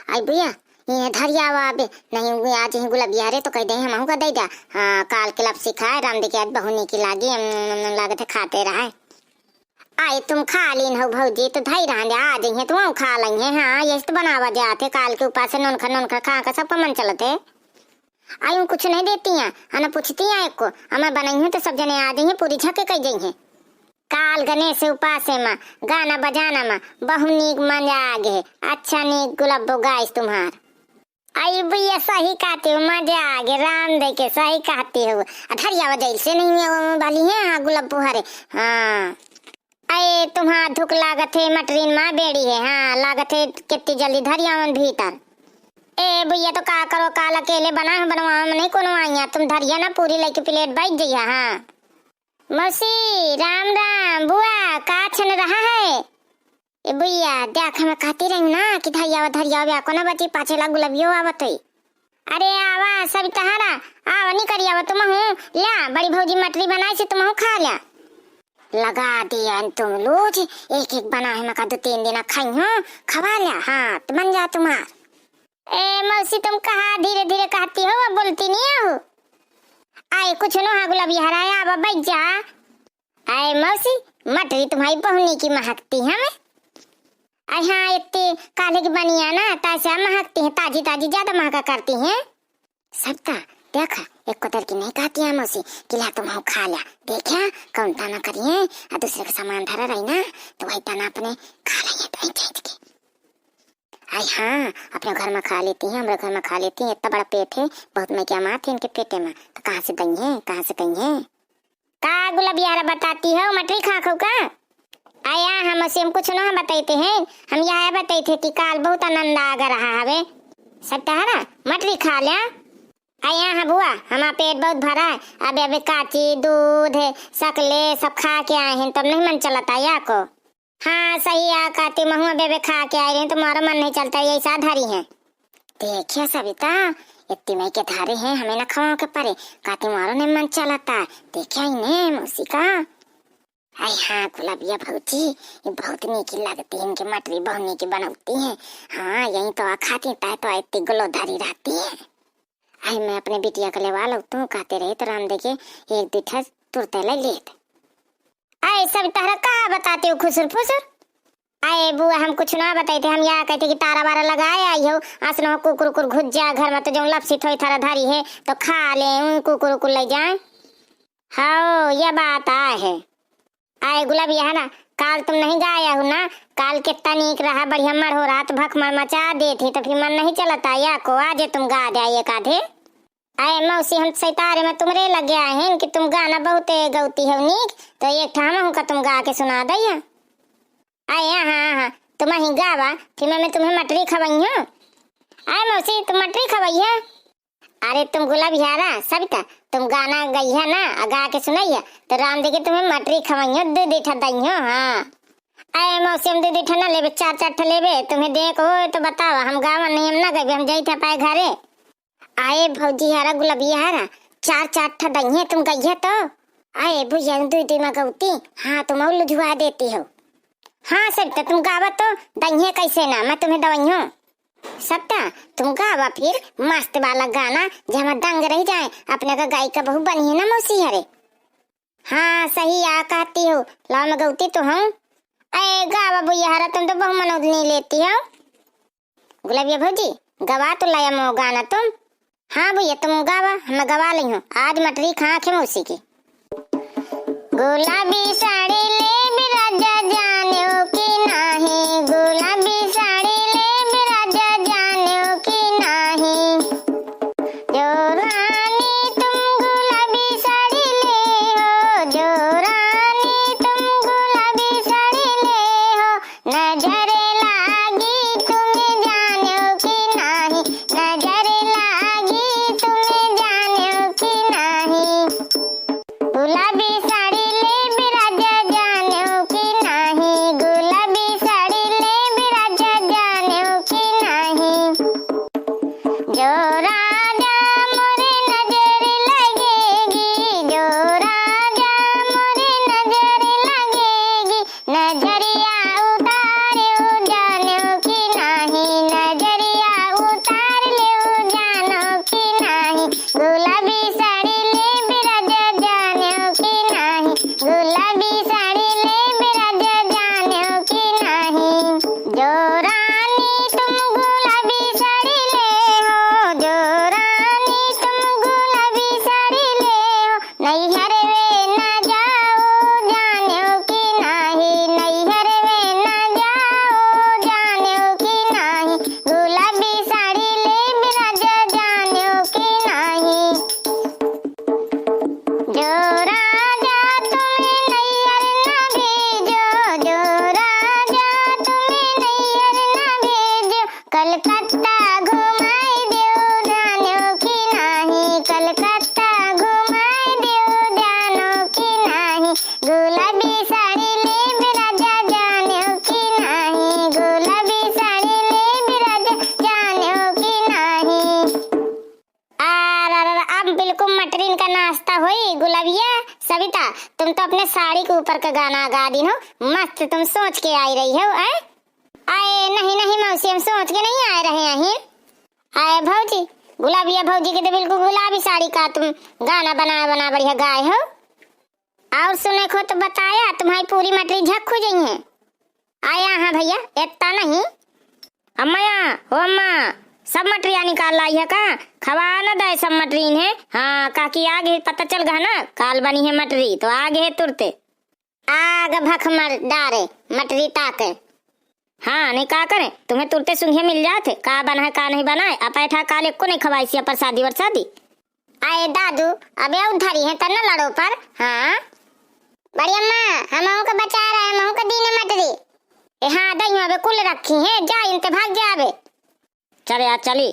आई भैया ये धरिया बे नहीं आज ही गुलाबिया रे तो कह दे हम का दे दा। हाँ काल के लब सिखाए राम दे के आज बहुनी की लागी लागत है खाते रहा। आए तुम खा लीन हो भौजी तो धई रहा आ जाइए तुम खा लेंगे। हाँ ये तो बनावा जाते काल के ऊपर से नोन खा का सबका मन चलते। आई कुछ नहीं देती हैं ना पूछती हैं एक को हमें बनाई हूँ तो सब जने आ जाइए पूरी झके कह जाइए। काल गणेश उपासे में गाना बजाना में बहु नीक मजा आगे अच्छा नीक गुलाबो गाइस तुम्हार। आई भैया सही कहते हो मजा आगे राम दे के सही कहते हो। धरिया वजह से नहीं वाली है। हाँ गुलाबो हरे हाँ अये तुम्हार धुक लागत है मटरीन माँ बेड़ी है। हाँ लागत है कितनी जल्दी धरिया मन भीतर। ए भैया तो का करो काल अकेले बनवा नहीं कोनो आई तुम धरिया ना पूरी लेके प्लेट बैठ जाइए। हाँ मौसी राम राम बुआ का छन रहा है। ए भैया देख मैं कहती रही ना कि धरिया को ना बची पाछे ला गुलाबियो आवत है। अरे आवा सब तहारा आवा नहीं करी आवा तुम हूँ ला बड़ी भौजी मटरी बनाई से तुम खा लिया लगा दिया तुम रोज एक एक बना है मैं 2-3 दिन खाई हूँ खवा लिया। हाँ तो बन जा तुम्हार। ए मौसी तुम कहा धीरे धीरे कहती हो अब बोलती नहीं हो। आए कुछ न हाँ गुलाबी हराया अब बैठ जा। आए मौसी मटरी तुम्हारी बहुनी की महकती है हमें। अरे हाँ इतनी काले की बनिया ना ताजा महकती है ताजी ताजी ज्यादा महका करती हैं। सबका देखा एक कतर की नहीं कहती है मौसी कि ला तुम खा लिया देखा कौन ताना करिए और दूसरे का सामान धरा रही ना तो वही ताना अपने खा लेंगे दही छेद के। आई हाँ अपने घर में खा लेती हैं हमारे घर में खा लेती हैं इतना बड़ा पेट है बहुत मैं क्या माँ थी इनके पेटे में तो कहाँ से दही है कहाँ से कहीं है का गुलाबियारा बताती हो मटरी खा खो का। आया हम हम कुछ ना बताते हैं हम यह बताए थे कि काल बहुत आनंद आ रहा है सब तहरा मटरी खा लिया। आया हाँ बुआ हमारा पेट बहुत भरा है अबे अबे काची दूध सकले सब खा के आए हैं तब नहीं मन चलता या को। हाँ सही आ काती महुआ बेबे खा के आए रहे तुम्हारा मन नहीं चलता ऐसा धारी है। देखिए सविता इतनी में के धारे हैं हमें ना खाओ के परे काती मारो ने मन चलाता देखिए इन्हें मौसी का। आई हाँ गुलाबिया भौजी ये बहुत नीकी लगती है इनकी मटरी बहुनी की बनती है। हाँ यही तो खाती तो इतनी गलोधारी रहती है। आई मैं अपने बिटिया को लेवा लो तू कहते रहे तो राम देखे एक दिठा तुरते ले लेते। आए सब तारा कहा बताते हो खुसुर फुसुर। आए बुआ हम कुछ ना बताए थे हम यहाँ कहते कि तारा बारा लगाए आई हो आसनो कुकुर घुस जा घर में तो जो लपसी थोड़ी थारा धारी है तो खा ले कुकुर ले जाए। हाँ ये बात है। आए गुलाबी है ना काल तुम नहीं गाया हो ना काल कितना नीक रहा बढ़िया मर हो रहा तो भक मर मचा देती तो फिर मन नहीं चलता या को आज तुम गा दे एक आधे। आए मौसी हम सैतारे में तुमरे लग गया है कि तुम गाना बहुत गौती हो नीक तो एक ठामा हूँ का तुम गा के सुना दैया। आए हाँ हाँ तुम ही गावा फिर मैं तुम्हें मटरी खवाई हूँ। आए मौसी तुम मटरी खवाई है। अरे तुम गुलाबियारा सविता तुम गाना गई है ना गा के सुनाई है तो राम दे के तुम्हें मटरी खवाई हूँ दूध इठा दई हूँ। हाँ आए मौसी हम दूध इठा ना लेबे 4 लेबे तुम्हें देख हो तो बताओ हम गावा नहीं हम ना गए हम जाई था पाए घरे। आए भौजी हारा गुलाबिया हारा 4 दही है तुम गई है तो। आए भैया दूध में गौती हाँ तुम और लुझवा देती हो। हाँ सरिता तुम गावा तो दही है कैसे ना मैं तुम्हें दवाई हूँ। सत्ता तुम गावा फिर मस्त वाला गाना जहाँ दंग रह जाए अपने का गाय का बहू बनी है ना मौसी हरे। हाँ सही आ कहती हो लाओ मैं गौती तो हूँ। अरे गावा भैया हारा तुम तो बहु मनोद नहीं लेती हो। गुलाबिया भौजी गवा तो लाया मो गाना तुम। हाँ भैया तुम गावा मैं गवा ली हूँ आज मटरी खा के मौसी की। गुलाबी साड़ी ले बिराजा जाने की नाही गुलाबी साड़ी ले बिराजा जाने की नाही जो रानी तुम गुलाबी साड़ी ले हो जो रानी तुम गुलाबी साड़ी ले हो नजर लागी तुम्हें जाने की नाही नजर लागी तुम्हें जाने की नाही गुलाबी साड़ी ले बिराजा जान कलकत्ता घुमाई देऊ जानो की नाही, कलकत्ता घुमाई देऊ जानो की नाही, गुलाबी साड़ी ले बिराजा जानो की नाही, गुलाबी साड़ी ले बिराजा जानो की नाही। अब बिल्कुल मटरीन का नाश्ता हुई। गुलाबिया सविता, तुम तो अपने साड़ी के ऊपर का गाना गा दी हो, मस्त तुम सोच के आई रही हो। आए नहीं नहीं मौसी, हम सोच के नहीं आए रहे हैं। आए भौजी, गुलाबिया भौजी के तो बिल्कुल गुलाबी साड़ी का तुम गाना बना बढ़िया गाए हो। और सुने को तो बताया तुम्हारी पूरी मटरी झक हो गई है। आया हाँ भैया, इतना नहीं। अम्मा हो अम्मा, सब मटरिया निकाल लाई है का? खवा न दे सब मटरीन है। हाँ काकी आगे पता चल गया ना, काल बनी है मटरी तो आगे है तुरते आग भख मर डारे मटरी ताके। हाँ नहीं का करे, तुम्हें तुरते सुंघे मिल जाते का बना है का नहीं बना है। अपैठा काले को नहीं खवाई सी प्रसादी वरसादी। आए दादू अबे उधारी है तना लड़ो पर। हाँ बड़ी अम्मा, हम का बचा रहे हैं, हम का दीने मटरी। हाँ दही अबे कुल रखी है, जा इनते भाग जावे। चले आ चली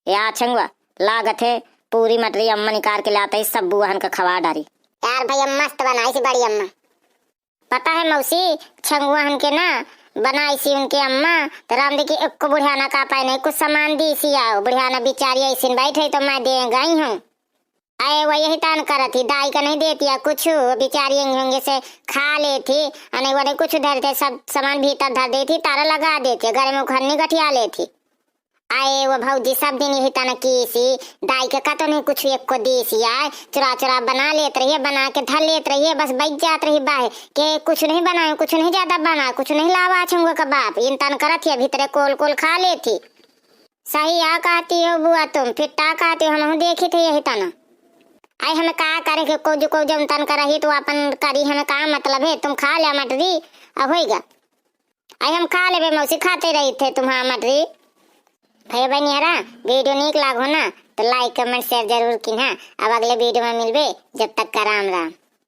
या छंगवा लागत है पूरी मटरी अम्मा निकाल के लाते सब बुआहन का खवा डारी। यार भैया मस्त बनाई सी बड़ी अम्मा। पता है मौसी, छंगुआहन के ना बनाई सी उनके अम्मा तो राम देखी एक को बुढ़ियाना का पाए नहीं, कुछ सामान दी सी आओ बुढ़ियाना बेचारी ऐसी बैठे तो मैं दे गई हूँ। आए वो यही तान कर थी, दाई का नहीं देती या कुछ बेचारी होंगे से खा लेती, अने वो कुछ धरते सब सामान भीतर धर देती, तारा लगा देती, घर में घर गठिया लेती। आए वो भौजी सब दिन यही तना की सी, दाई के का तो नहीं कुछ एक को दी सी। आए चुरा चुरा बना लेत रहिए, बना के धर लेत रहिए, बस बच जात रही बाहे के कुछ नहीं बनाए, कुछ नहीं ज्यादा बना, कुछ नहीं लावा छंगो का बाप इन तन करत है, भीतरे कोल कोल खा लेती। सही आ कहती हो बुआ तुम, फिर टा कहती हो, हम देखी थे यही तना। आई हमें का करे के को जम तन करही तो अपन करी, हमें का मतलब है, तुम खा ले मटरी अब होएगा। आई हम खा ले मौसी, खाते रही थे तुम्हारा मटरी। भैया बहनियारा वीडियो नीक लागो ना तो लाइक कमेंट शेयर जरूर की। अब अगले वीडियो में मिलबे, जब तक का राम राम।